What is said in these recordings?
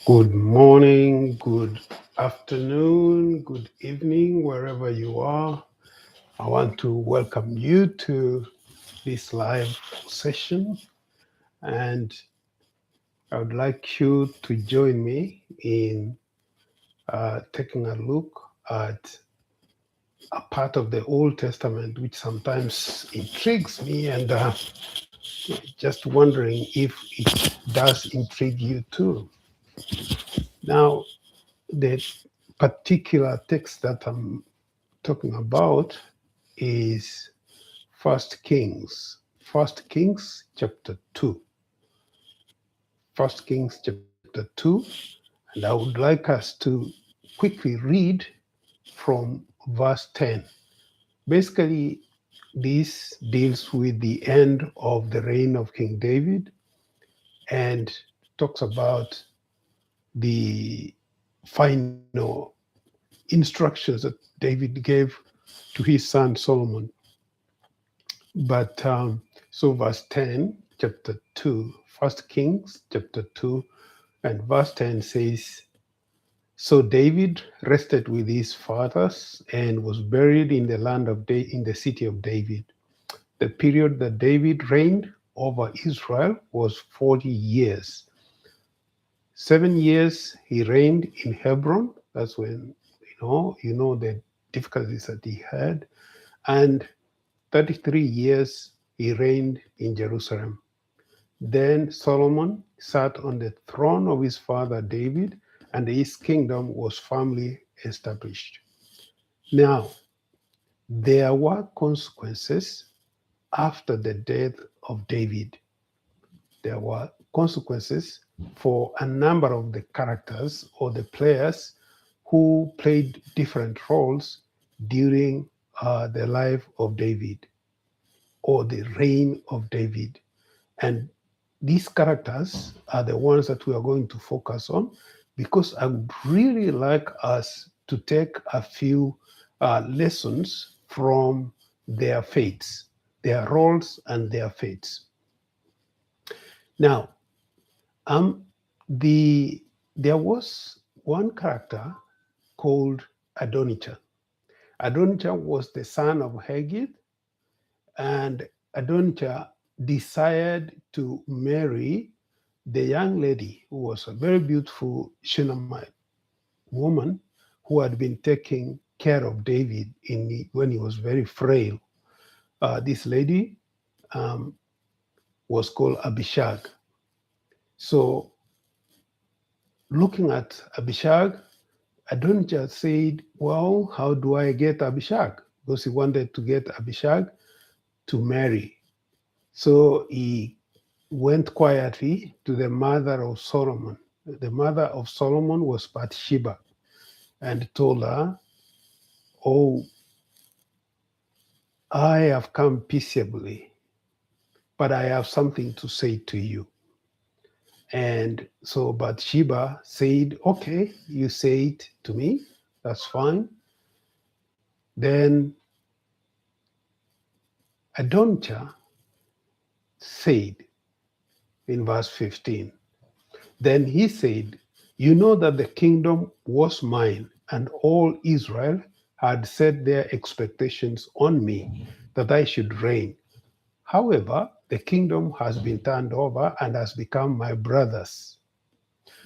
Good morning, good afternoon, good evening, wherever you are. I want to welcome you to this live session, and I would like you to join me in taking a look at a part of the Old Testament which sometimes intrigues me, and just wondering if it does intrigue you too. Now, the particular text that I'm talking about is First Kings chapter 2. First Kings chapter 2. And I would like us to quickly read from verse 10. Basically, this deals with the end of the reign of King David and talks about the final instructions that David gave to his son Solomon. But so verse 10, chapter 2, First Kings chapter 2, and verse 10 says, So David rested with his fathers and was buried in the land of in the city of David. The period that David reigned over Israel was 40 years. 7 years he reigned in Hebron. That's when you know the difficulties that he had, and 33 years he reigned in Jerusalem. Then Solomon sat on the throne of his father David, and his kingdom was firmly established. Now, there were consequences after the death of David. There were consequences for a number of the characters or the players who played different roles during the life of David or the reign of David. And these characters are the ones that we are going to focus on, because I would really like us to take a few lessons from their fates, their roles and their fates. Now, there was one character called Adonijah. Adonijah was the son of Haggith, and Adonijah desired to marry the young lady who was a very beautiful Shunammite woman who had been taking care of David when he was very frail. This lady was called Abishag. So, looking at Abishag, Adonijah said, well, how do I get Abishag? Because he wanted to get Abishag to marry. So he went quietly to the mother of Solomon. The mother of Solomon was Bathsheba, and told her, oh, I have come peaceably, but I have something to say to you. And so Bathsheba said, okay, you say it to me, that's fine. Then Adonijah said in verse 15, then he said, you know that the kingdom was mine, and all Israel had set their expectations on me that I should reign. However, the kingdom has been turned over and has become my brother's.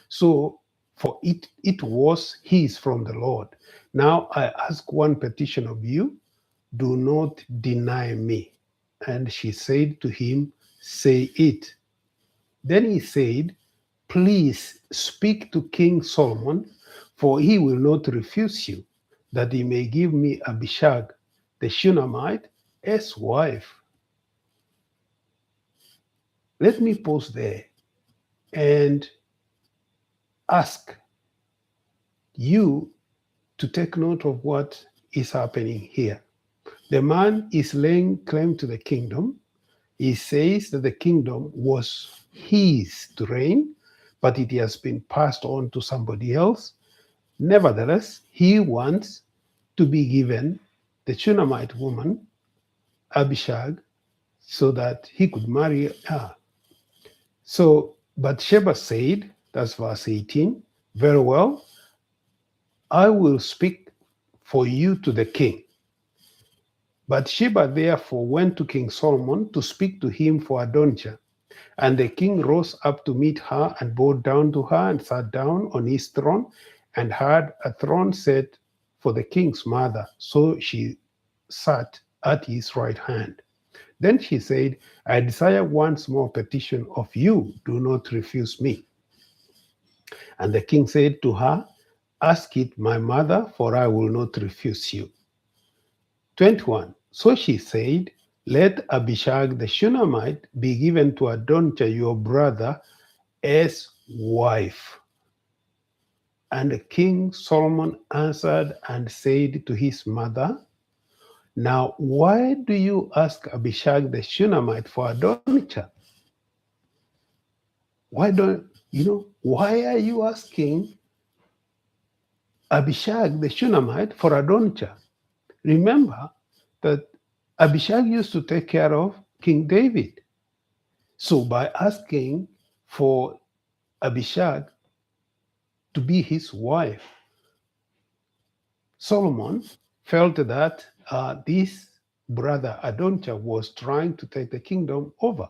So, for it was his from the Lord. Now I ask one petition of you, do not deny me. And she said to him, say it. Then he said, please speak to King Solomon, for he will not refuse you, that he may give me Abishag, the Shunammite, as wife. Let me pause there and ask you to take note of what is happening here. The man is laying claim to the kingdom. He says that the kingdom was his to reign, but it has been passed on to somebody else. Nevertheless, he wants to be given the Shunammite woman, Abishag, so that he could marry her. So Bathsheba said, that's verse 18, Very well, I will speak for you to the king. Bathsheba therefore went to King Solomon to speak to him for Adonijah. And the king rose up to meet her and bowed down to her and sat down on his throne and had a throne set for the king's mother. So she sat at his right hand. Then she said, I desire one small petition of you. Do not refuse me. And the king said to her, Ask it, my mother, for I will not refuse you. 21. So she said, Let Abishag the Shunammite be given to Adonijah your brother as wife. And King Solomon answered and said to his mother, Now why do you ask Abishag the Shunammite for Adonijah? Why are you asking Abishag the Shunammite for Adonijah? Remember that Abishag used to take care of King David. So by asking for Abishag to be his wife, Solomon felt that this brother Adonijah was trying to take the kingdom over.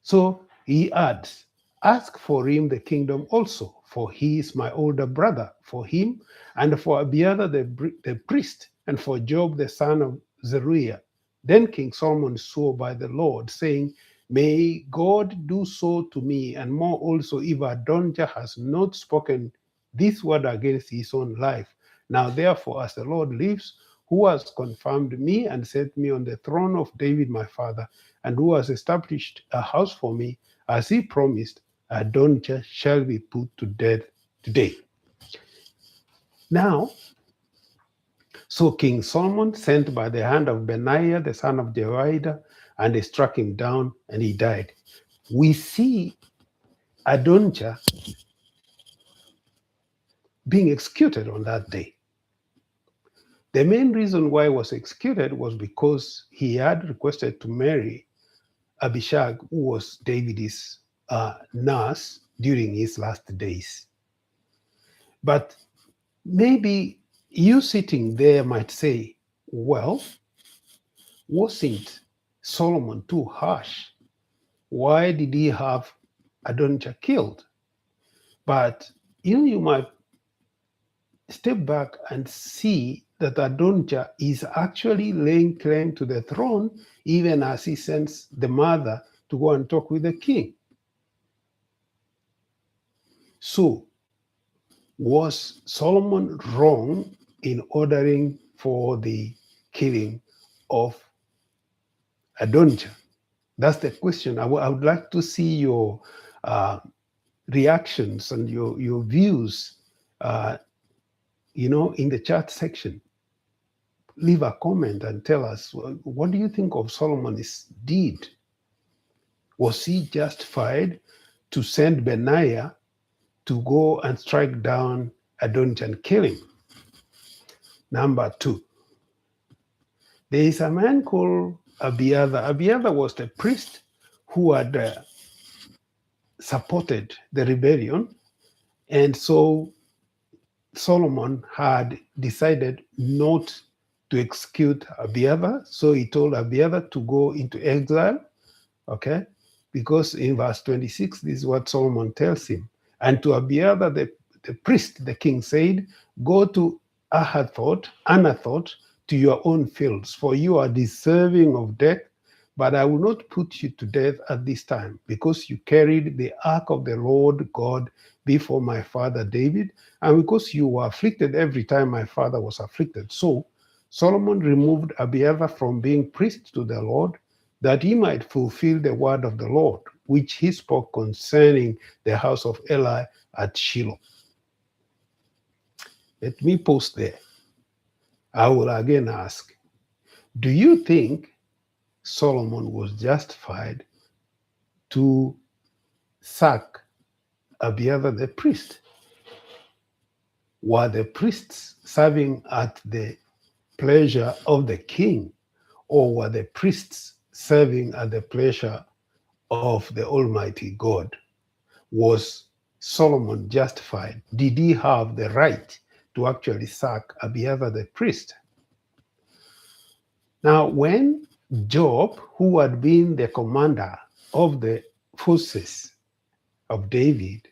So he adds, Ask for him the kingdom also, for he is my older brother, for him and for Abiathar the priest, and for Job the son of Zeruiah. Then King Solomon swore by the Lord, saying, May God do so to me, and more also, if Adonijah has not spoken this word against his own life. Now therefore, as the Lord lives, who has confirmed me and set me on the throne of David my father, and who has established a house for me, as he promised, Adonijah shall be put to death today. Now, so King Solomon sent by the hand of Benaiah, the son of Jehoiada, and they struck him down, and he died. We see Adonijah being executed on that day. The main reason why he was executed was because he had requested to marry Abishag, who was David's nurse during his last days. But maybe you sitting there might say, well, wasn't Solomon too harsh? Why did he have Adonijah killed? But you might step back and see that Adonijah is actually laying claim to the throne, even as he sends the mother to go and talk with the king. So, was Solomon wrong in ordering for the killing of Adonijah? That's the question. I would like to see your reactions and your views, in the chat section. Leave a comment and tell us, what do you think of Solomon's deed? Was he justified to send Benaiah to go and strike down Adonijah and kill him? Number 2, there is a man called Abiathar. Abiathar was the priest who had supported the rebellion, and so Solomon had decided not to execute Abiathar, so he told Abiathar to go into exile, okay? Because in verse 26, this is what Solomon tells him. And to Abiathar, the priest, the king said, Go to Anathoth, to your own fields, for you are deserving of death, but I will not put you to death at this time, because you carried the ark of the Lord God before my father David, and because you were afflicted every time my father was afflicted. So Solomon removed Abiathar from being priest to the Lord, that he might fulfill the word of the Lord, which he spoke concerning the house of Eli at Shiloh. Let me pause there. I will again ask, do you think Solomon was justified to sack Abiathar the priest? Were the priests serving at the pleasure of the king, or were the priests serving at the pleasure of the Almighty God? Was Solomon justified? Did he have the right to actually sack Abiathar the priest? Now, when Job, who had been the commander of the forces of David,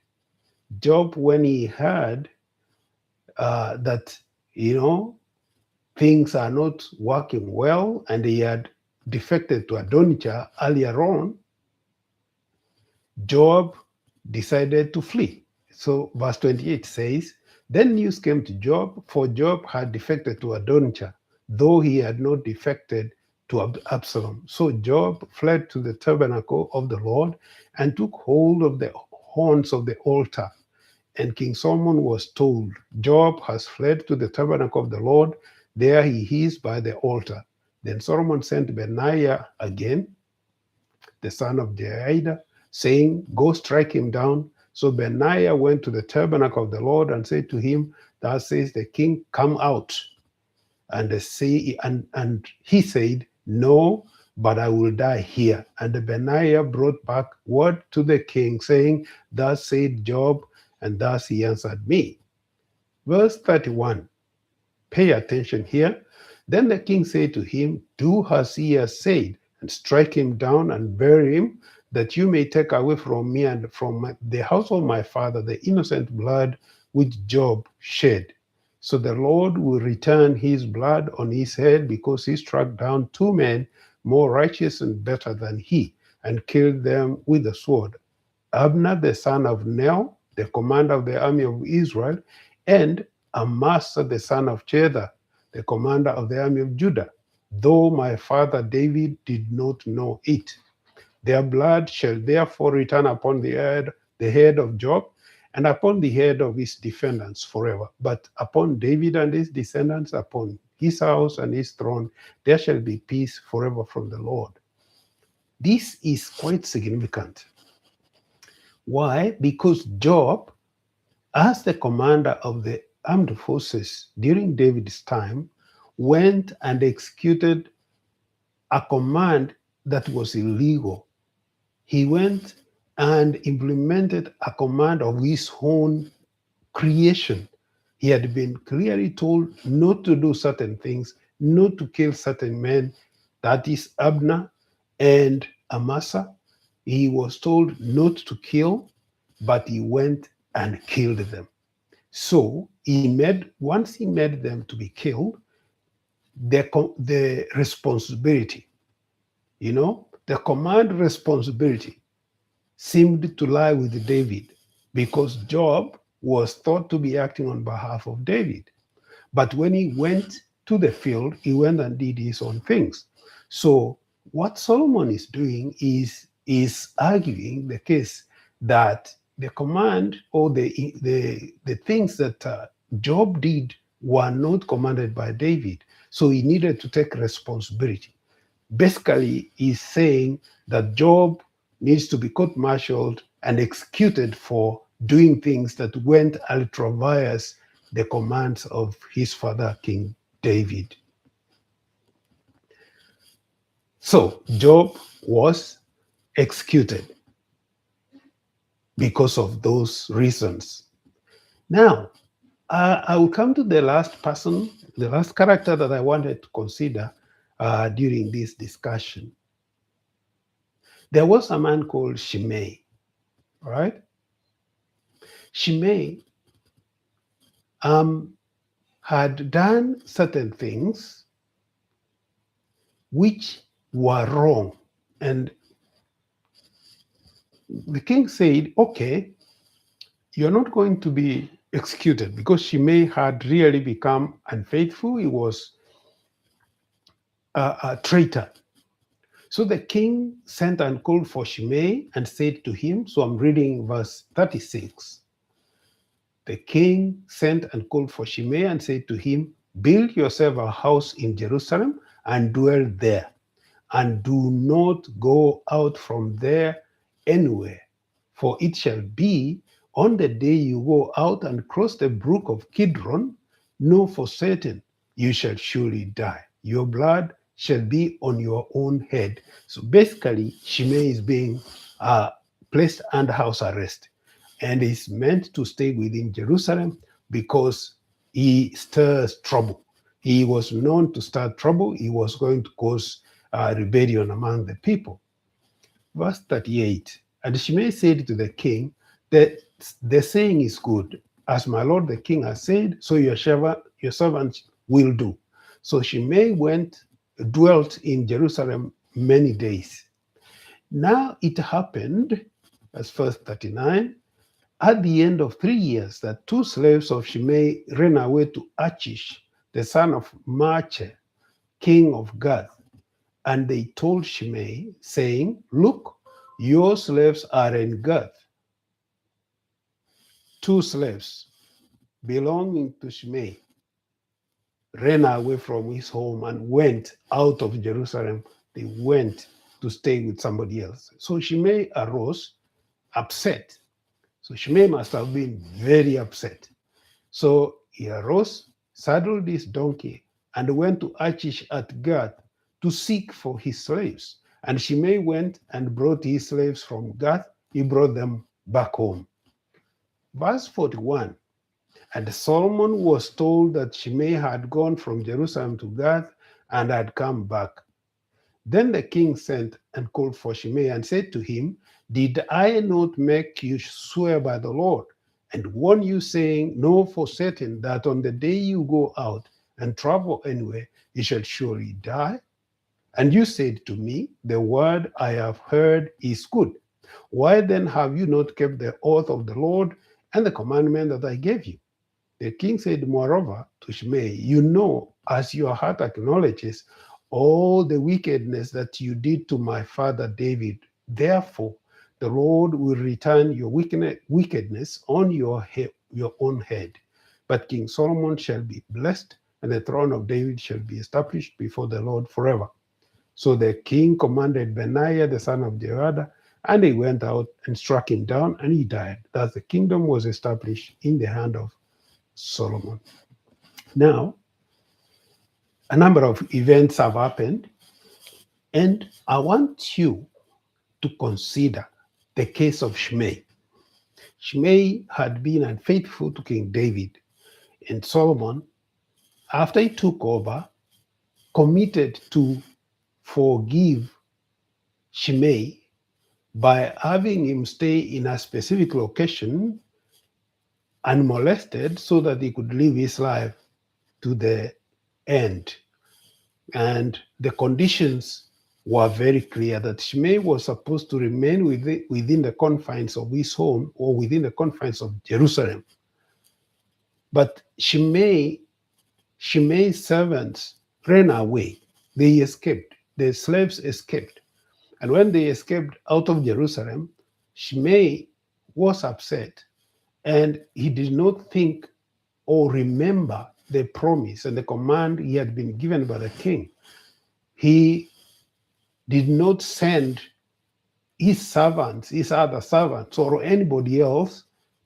Job, when he heard that, things are not working well, and he had defected to Adonijah earlier on, Job decided to flee. So verse 28 says, then news came to Job, for Job had defected to Adonijah, though he had not defected to Absalom. So Job fled to the tabernacle of the Lord and took hold of the horns of the altar. And King Solomon was told, Job has fled to the tabernacle of the Lord. There he is by the altar. Then Solomon sent Benaiah again, the son of Jehoiada, saying, go strike him down. So Benaiah went to the tabernacle of the Lord and said to him, thus says the king, come out. And he said, no, but I will die here. And Benaiah brought back word to the king, saying, thus said Job, and thus he answered me. Verse 31, pay attention here. Then the king said to him, do as he has said, and strike him down and bury him, that you may take away from me and from the house of my father the innocent blood which Job shed. So the Lord will return his blood on his head, because he struck down two men more righteous and better than he, and killed them with the sword, Abner the son of Ner, the commander of the army of Israel, and Amasa the son of Chedah, the commander of the army of Judah, though my father David did not know it. Their blood shall therefore return upon the head of Job, and upon the head of his defendants forever. But upon David and his descendants, upon his house and his throne, there shall be peace forever from the Lord. This is quite significant. Why? Because Job, as the commander of the armed forces during David's time, went and executed a command that was illegal. He went and implemented a command of his own creation. He had been clearly told not to do certain things, not to kill certain men, that is Abner and Amasa. He was told not to kill, but he went and killed them. So once he made them to be killed, the responsibility, the command responsibility seemed to lie with David, because Job was thought to be acting on behalf of David. But when he went to the field, he went and did his own things. So what Solomon is doing is arguing the case that the command or the things that Job did were not commanded by David. So he needed to take responsibility. Basically, he's saying that Job needs to be court-martialed and executed for doing things that went ultra vires the commands of his father, King David. So Job was executed because of those reasons. Now, I will come to the last person, the last character that I wanted to consider during this discussion. There was a man called Shimei, all right? Shimei had done certain things which were wrong. And the king said, okay, you're not going to be executed, because Shimei had really become unfaithful. He was a traitor. So the king sent and called for Shimei and said to him, so I'm reading verse 36. The king sent and called for Shimei and said to him, build yourself a house in Jerusalem and dwell there, and do not go out from there anywhere. For it shall be on the day you go out and cross the brook of Kidron, know for certain you shall surely die. Your blood shall be on your own head. So basically, Shimei is being placed under house arrest. and is meant to stay within Jerusalem because he stirs trouble. He was known to start trouble. He was going to cause rebellion among the people. Verse 38, and Shimei said to the king, the saying is good. As my lord the king has said, so your servant will do. So Shimei dwelt in Jerusalem many days. Now it happened, as verse 39, at the end of 3 years, that two slaves of Shimei ran away to Achish, the son of Machir, king of Gath. And they told Shimei, saying, look, your slaves are in Gath. Two slaves belonging to Shimei ran away from his home and went out of Jerusalem. They went to stay with somebody else. So Shimei arose, upset. So Shimei must have been very upset. So he arose, saddled his donkey, and went to Achish at Gath to seek for his slaves. And Shimei went and brought his slaves from Gath. He brought them back home. Verse 41, and Solomon was told that Shimei had gone from Jerusalem to Gath and had come back. Then the king sent and called for Shimei and said to him, did I not make you swear by the Lord and warn you, saying, know for certain that on the day you go out and travel anywhere, you shall surely die? And you said to me, the word I have heard is good. Why then have you not kept the oath of the Lord and the commandment that I gave you? The king said, moreover, to Shimei, you know, as your heart acknowledges, all the wickedness that you did to my father David. Therefore, the Lord will return your wickedness on your own head. But King Solomon shall be blessed, and the throne of David shall be established before the Lord forever. So the king commanded Benaiah, the son of Jehoiada, and he went out and struck him down, and he died. Thus the kingdom was established in the hand of Solomon. Now, a number of events have happened, and I want you to consider the case of Shimei. Shimei had been unfaithful to King David, and Solomon, after he took over, committed to forgive Shimei by having him stay in a specific location unmolested so that he could live his life to the end. And the conditions were very clear that Shimei was supposed to remain within the confines of his home or within the confines of Jerusalem. But Shimei's servants ran away. They escaped. The slaves escaped. And when they escaped out of Jerusalem, Shimei was upset, and he did not think or remember the promise and the command he had been given by the king. He did not send his servants, his other servants, or anybody else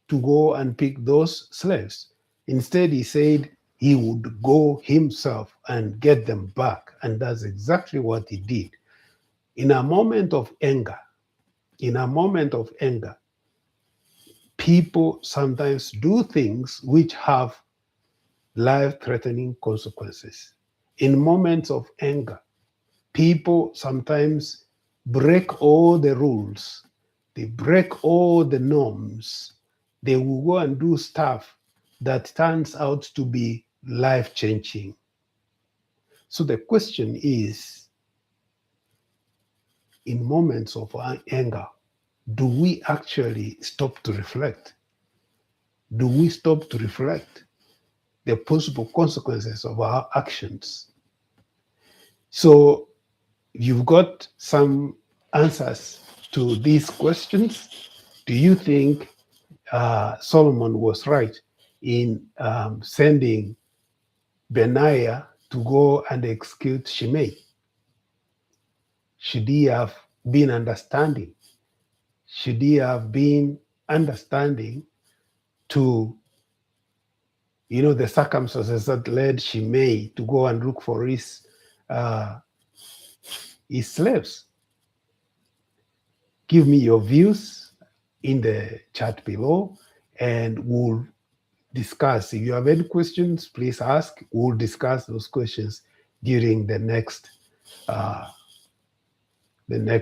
to go and pick those slaves. Instead, he said he would go himself and get them back. And that's exactly what he did. In a moment of anger, people sometimes do things which have life-threatening consequences. In moments of anger, people sometimes break all the rules. They break all the norms. They will go and do stuff that turns out to be life-changing. So the question is, in moments of anger, do we actually stop to reflect? Do we stop to reflect the possible consequences of our actions? So you've got some answers to these questions. Do you think Solomon was right in sending Benaiah to go and execute Shimei? Should he have been understanding? Should he have been understanding to the circumstances that led Shimei to go and look for his slaves? Give me your views. in the chat below, and we'll discuss. If you have any questions, please ask. We'll discuss those questions during the next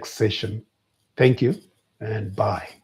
session. Thank you, and bye.